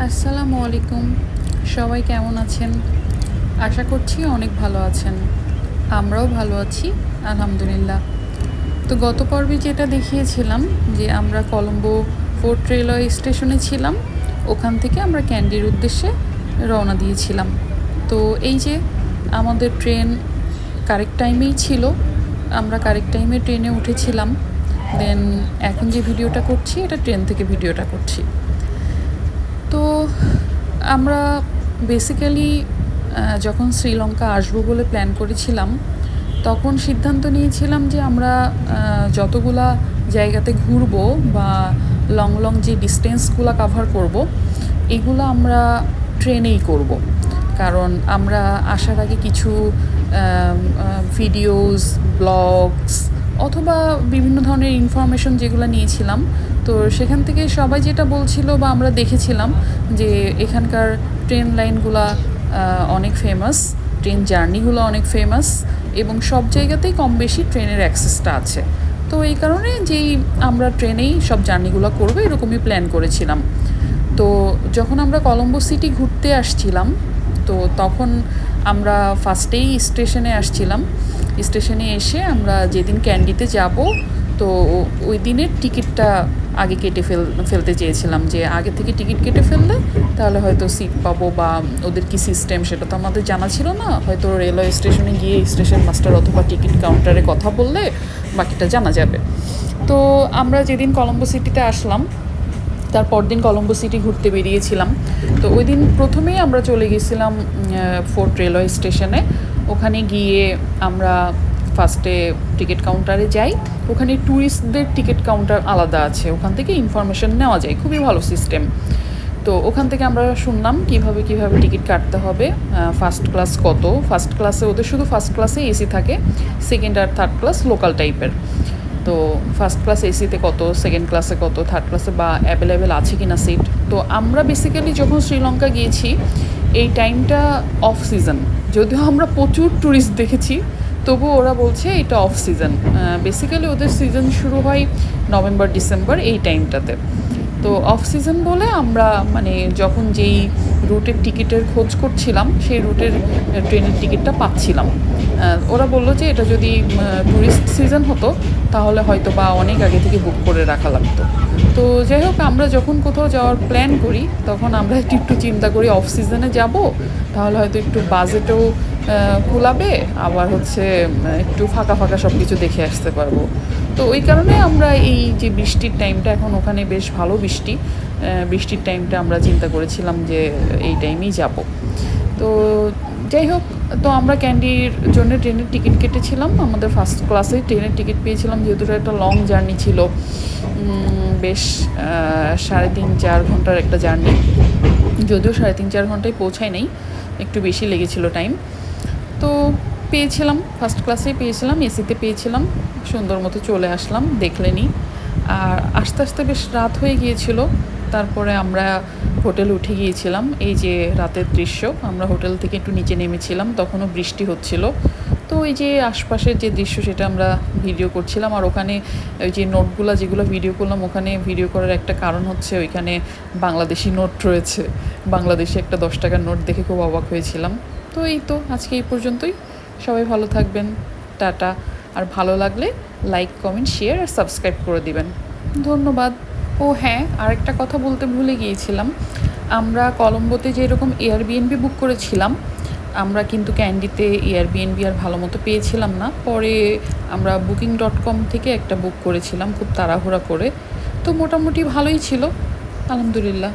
আসসালামু আলাইকুম। সবাই কেমন আছেন? আশা করছি অনেক ভালো আছেন। আমরাও ভালো আছি, আলহামদুলিল্লাহ। তো গত পর্বে যেটা দেখিয়েছিলাম যে আমরা কলম্বো ফোর্ট রেলওয়ে স্টেশনে ছিলাম, ওখান থেকে আমরা ক্যান্ডির উদ্দেশ্যে রওনা দিয়েছিলাম। তো এই যে আমাদের ট্রেন কারেক্ট টাইমেই ছিল, আমরা কারেক্ট টাইমে ট্রেনে উঠেছিলাম। দেন এখন যে ভিডিওটা করছি এটা ট্রেন থেকে ভিডিওটা করছি। তো আমরা বেসিক্যালি যখন শ্রীলঙ্কা আসবো বলে প্ল্যান করেছিলাম, তখন সিদ্ধান্ত নিয়েছিলাম যে আমরা যতগুলা জায়গাতে ঘুরবো বা লং লং যে ডিস্টেন্সগুলো কাভার করব, এগুলো আমরা ট্রেনেই করব। কারণ আমরা আসার আগে কিছু ভিডিওস, ব্লগস অথবা বিভিন্ন ধরনের ইনফরমেশন যেগুলো নিয়েছিলাম, তো সেখান থেকে সবাই যেটা বলছিল বা আমরা দেখেছিলাম যে এখানকার ট্রেন লাইনগুলো অনেক ফেমাস, ট্রেন জার্নিগুলো অনেক ফেমাস এবং সব জায়গাতেই কম বেশি ট্রেনের অ্যাক্সেসটা আছে। তো এই কারণে যেই আমরা ট্রেনেই সব জার্নিগুলো করবো এরকমই প্ল্যান করেছিলাম। তো যখন আমরা কলম্বো সিটি ঘুরতে আসছিলাম, তো তখন আমরা ফার্স্টেই স্টেশনে আসছিলাম। স্টেশনে এসে আমরা যেদিন ক্যান্ডিতে যাব, তো ওই দিনের টিকিটটা আগে কেটে ফেলতে চেয়েছিলাম, যে আগে থেকে টিকিট কেটে ফেললে তাহলে হয়তো সিট পাবো বা ওদের কি সিস্টেম সেটা তো আমাদের জানা ছিল না। হয়তো রেলওয়ে স্টেশনে গিয়ে স্টেশন মাস্টার অথবা টিকিট কাউন্টারে কথা বললে বাকিটা জানা যাবে। তো আমরা যেদিন কলম্বো সিটিতে আসলাম, তারপর দিন কলম্বো সিটি ঘুরতে বেরিয়েছিলাম। তো ওই দিন প্রথমেই আমরা চলে গেছিলাম ফোর্ট রেলওয়ে স্টেশনে। ওখানে গিয়ে আমরা ফার্স্টে টিকিট কাউন্টারে যাই। ওখানে ট্যুরিস্টদের টিকিট কাউন্টার আলাদা আছে, ওখান থেকে ইনফরমেশন নেওয়া যায়, খুবই ভালো সিস্টেম। তো ওখান থেকে আমরা শুনলাম কিভাবে টিকিট কাটতে হবে, ফার্স্ট ক্লাস কত। ফার্স্ট ক্লাসে ওদের শুধু ফার্স্ট ক্লাসে এসি থাকে, সেকেন্ড আর থার্ড ক্লাস লোকাল টাইপের। তো ফার্স্ট ক্লাস এসিতে কত, সেকেন্ড ক্লাসে কত, থার্ড ক্লাসে বা অ্যাভেলেবেল আছে কি না সিট। তো আমরা বেসিক্যালি যখন শ্রীলঙ্কা গিয়েছি এই টাইমটা অফ সিজন, যদিও আমরা প্রচুর ট্যুরিস্ট দেখেছি, তবুও ওরা বলছে এটা অফ সিজন। বেসিক্যালি ওদের সিজন শুরু হয় নভেম্বর ডিসেম্বর এই টাইমটাতে। তো অফ সিজন বলে আমরা মানে যখন যেই রুটের টিকিটের খোঁজ করছিলাম সেই রুটের ট্রেনের টিকিটটা পাচ্ছিলাম। ওরা বললো যে এটা যদি ট্যুরিস্ট সিজন হতো তাহলে হয়তো বা অনেক আগে থেকে বুক করে রাখা লাগতো। তো যাই হোক, আমরা যখন কোথাও যাওয়ার প্ল্যান করি তখন আমরা একটু চিন্তা করি অফ সিজনে যাব, তাহলে হয়তো একটু বাজেটও কুলাবে, আবার হচ্ছে একটু ফাঁকা ফাঁকা সব কিছু দেখে আসতে পারবো। তো ওই কারণে আমরা এই যে বৃষ্টির টাইমটা, এখন ওখানে বেশ ভালো বৃষ্টি, বৃষ্টির টাইমটা আমরা চিন্তা করেছিলাম যে এই টাইমেই যাব। তো যাই হোক, তো আমরা ক্যান্ডির জন্য ট্রেনের টিকিট কেটেছিলাম। আমাদের ফার্স্ট ক্লাসে ট্রেনের টিকিট পেয়েছিলাম, যেহেতু একটা লং জার্নি ছিল, বেশ 3.5-4 ঘন্টার একটা জার্নি। যদিও 3.5-4 ঘন্টায় পৌঁছায় নাই, একটু বেশি লেগেছিল টাইম। তো পেয়েছিলাম, ফার্স্ট ক্লাসেই পেয়েছিলাম, এসিতে পেয়েছিলাম, সুন্দর মতো চলে আসলাম, দেখলেনি। আর আস্তে আস্তে বেশ রাত হয়ে গিয়েছিল। তারপরে আমরা হোটেলে উঠে গিয়েছিলাম। এই যে রাতের দৃশ্য, আমরা হোটেল থেকে একটু নিচে নেমেছিলাম, তখনও বৃষ্টি হচ্ছিল। তো এই যে আশপাশের যে দৃশ্য সেটা আমরা ভিডিও করছিলাম। আর ওখানে ওই যে নোটগুলো যেগুলো ভিডিও করলাম, ওখানে ভিডিও করার একটা কারণ হচ্ছে ওইখানে বাংলাদেশি নোট রয়েছে। বাংলাদেশি একটা 10 টাকার নোট দেখে খুব অবাক হয়েছিলাম। তো এই তো আজকে এই পর্যন্তই। সবাই ভালো থাকবেন, টাটা। আর ভালো লাগলে লাইক, কমেন্ট, শেয়ার আর সাবস্ক্রাইব করে দিবেন। ধন্যবাদ। ও হ্যাঁ, আরেকটা কথা বলতে ভুলে গিয়েছিলাম। আমরা কলম্বোতে যেরকম এয়ারবিএনবি বুক করেছিলাম, আমরা কিন্তু ক্যান্ডিতে এয়ারবিএনবি আর ভালো মতো পেয়েছিলাম না। পরে আমরা booking.com থেকে একটা বুক করেছিলাম খুব তাড়াহুড়া করে। তো মোটামুটি ভালোই ছিল, আলহামদুলিল্লাহ।